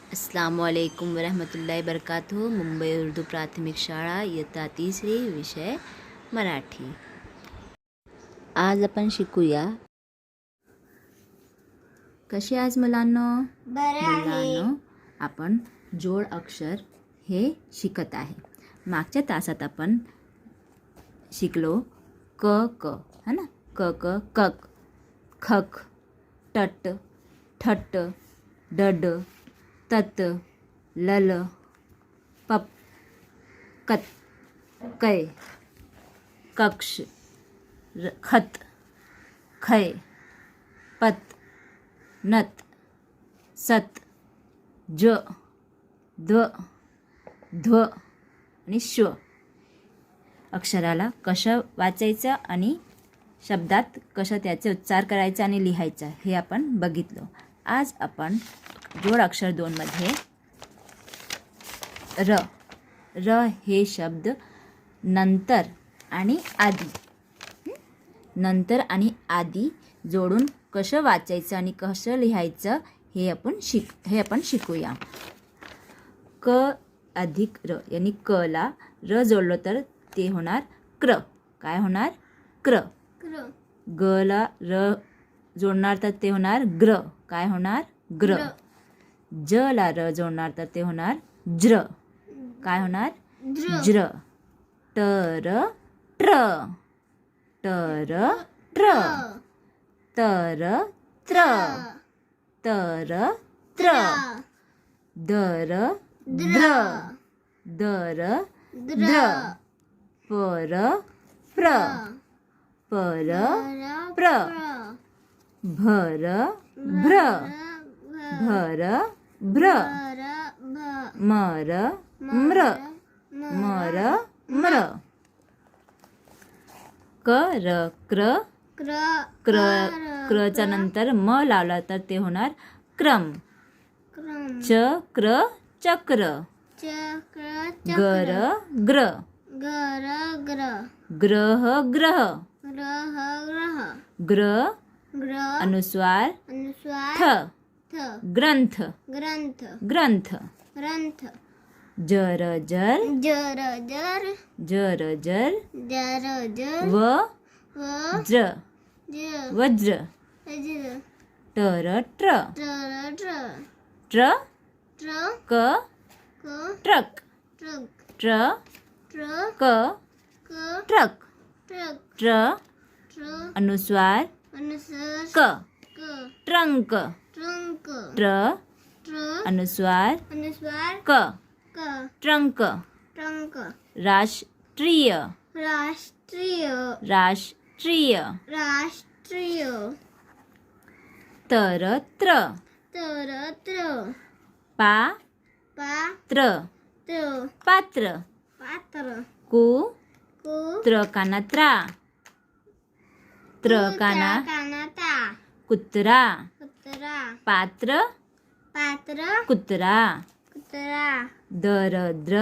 अस्सलामुअलैकुम वरहमतुल्लाहि वबरकातुहू। मुंबई उर्दू प्राथमिक शाळा इयत्ता तिसरी, विषय मराठी। आज आपण शिकूया कसे आज मुलांनो आपण जोड अक्षर हे शिकत आहे। मागच्या तासात आपण शिकलो क क है ना, क क कक, खक, टट, ठट, डड, तत, लल, पप, कत, कै, कक्ष, खत, खय, पत, नत, सत, ज, द्व, ध्व आणि श्व अक्षराला कसं वाचायचं आणि शब्दात कसं त्याचे उच्चार करायचा आणि लिहायचा हे आपण बघितलं। आज आपण जोड अक्षर 2 मध्ये र र हे शब्द नंतर आणि आधी जोडून कसं वाचायचं आणि कसं लिहायचं हे आपण शिकूया। क अधिक र यानी क ला र जोडलं तर ते होणार क्र। काय होणार? क्र। ग ला र जोडणार तर ते होणार ग्र। काय होणार? ग्र। ज ला र जोडणार तर ते होणार ज्र। काय होणार? ज्र। टर ट्र, टर ट्र, तर त्र, तर त्र, दर द्र, दर द्र, पर प्र, पर प्र, भर भ्र, भर भ्र, मर म्र, मर म्र। कर क्र, क्रचा नंतर म लावला तर ते होणार क्रम। चक्र चक्र, गर ग्र, ग्रह ग्रह, ग्र अनुस्वार थ, ग्रंथ ग्रंथ। जर जर, जर जर, वज्र वज्र। टर ट्र, ट्र क ट्रक, ट्र क ट्रक, ट्र अनुस्वार क, ट्रंक, ट्र अनुस्वार क, ट्रंक। राष्ट्रीय, राष्ट्रीय। तर त्र, पात्र, पात्र। कु त्र काना त्रा, त्र काना कुत्रा, पात्र कुत्रा। दरद्र,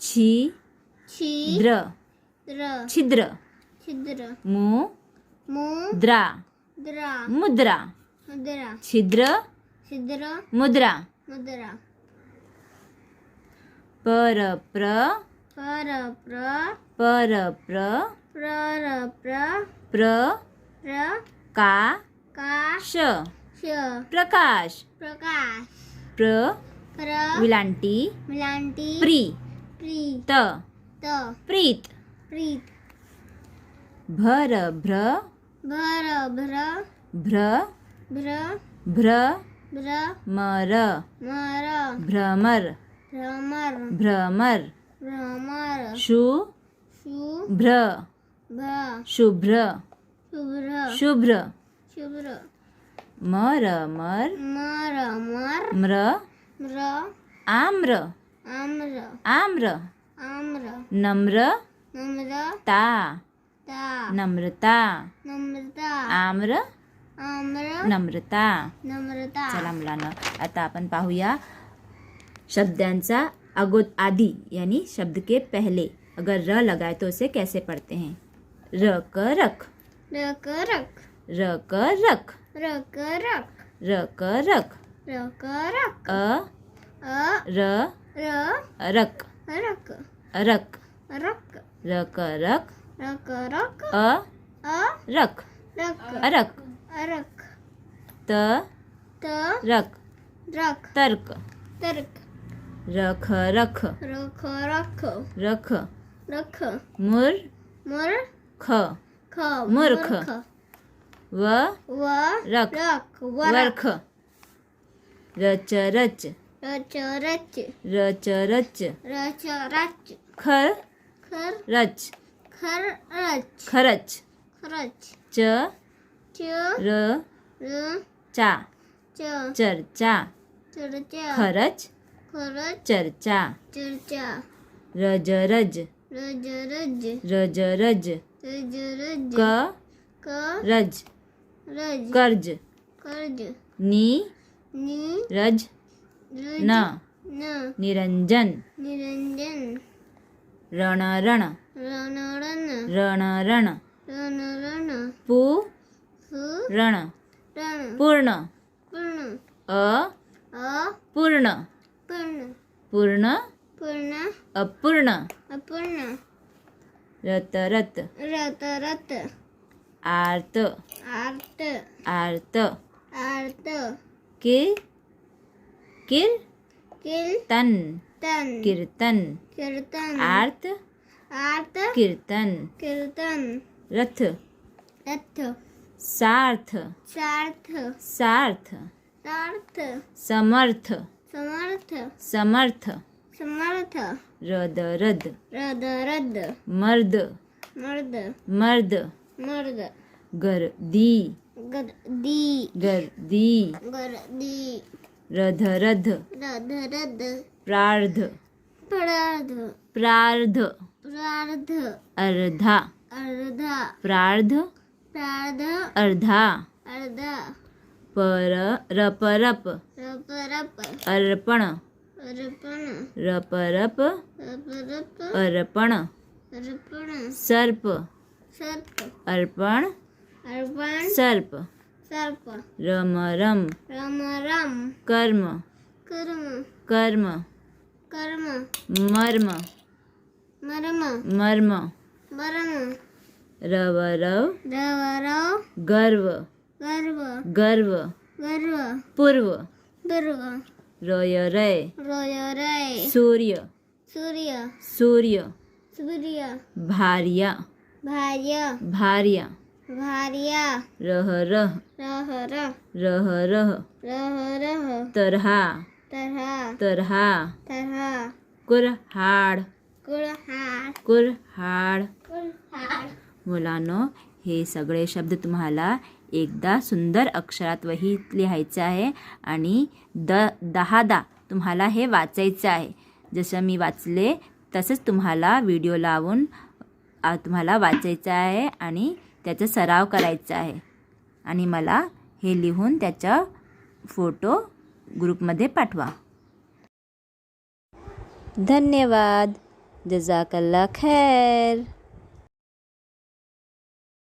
छिद्र, छिद्र। मुद्रा, मुद्रा। छिद्र मुद्रा। परप्र, परप्र, प्रकाश, प्रकाश। विलांटी प्री, प्रीत। भर भ्र, भ्र मर, भ्रमर, भ्रमर। शुभ्र, शुभ्र, शुभ्र। मर मर, म्र, आम्र, आम्र। नम्र ता, नम्रता। आम्र, नम्रता। चला मुलांना आता आपण पाहूया शब्दांचा आदि यानी शब्द के पहले अगर र लगाए तो उसे कैसे पढ़ते हैं। र क रख, र क रख, र क रख, र क रख, र क रख। रक रक अ र र रक रक रक रक रक रक रक रक अ रक रक अरक अरक त त रक रक तर्क तर्क रख रख रख रख रख रख मुर मुर ख ख मूर्ख व व रख रक वर्ख रच रच रच रच रच रच रच रच खर खर रच खर रच खरच खरच च च र र चा च चर्चा चर्चा खरच खरच चर्चा चर्चा रज रज रज रज रज रज रज रज क क रज रज कर्ज कर्ज नी नि रज रज न न निरंजन निरंजन रण रण रण रण रण रण रण रण पू सु रण रण पूर्ण पूर्ण अ अपूर्ण पूर्ण पूर्ण पूर्ण अपूर्ण अपूर्ण रत रत रत रत आर्त आर्त आर्त आर्त किर कीर्तन तन कीर्तन कीर्तन आर्त आर्त कीर्तन कीर्तन रथ रथ सार्थ सार्थ सार्थ सार्थ समर्थ समर्थ समर्थ समर्थ रद रद रद रद मर्द मर्द मर्द मर्द गर्दी गर्दी गर्दी गर्दी रध रध रद रद प्रार्ध प्रार्ध प्रार्ध प्रार्ध अर्धा अर्धा प्रार्ध प्रार्ध अर्धा अर्धा पर रप रप रप रप अर्पण अर्पण रप रप रप रप अर्पण अर्पण सर्प सर्प अर्पण अर्पण सर्प सर्प रम रम रम रम कर्म कर्म कर्म कर्म मर्म मर्म मर्म मर्म रव रव रव रव गर्व गर्व गर्व गर्व पूर्व पूर्व रय रय रोय रय सूर्य सूर्य सूर्य सूर्य भार्या भार्य भार्या भार्या रह रह रह रह रह रह रह रह तरहा तरहा तरहा तरहा कुऱ्हाड कुऱ्हाड कुऱ्हाड कुऱ्हाड मुलांनो हे सगळे शब्द तुम्हाला एकदा सुंदर अक्षरात वहीत लिहायचं आहे आणि 10दा तुम्हाला हे वाचायचं आहे. जसं मी वाचले तसंच तुम्हाला व्हिडिओ लावून तुम्हाला वाचायचं आहे आणि त्याचा सराव करायचा आहे आणि मला हे लिहून त्याचा फोटो ग्रुपमध्ये पाठवा. धन्यवाद. जजाकल्ला खैर.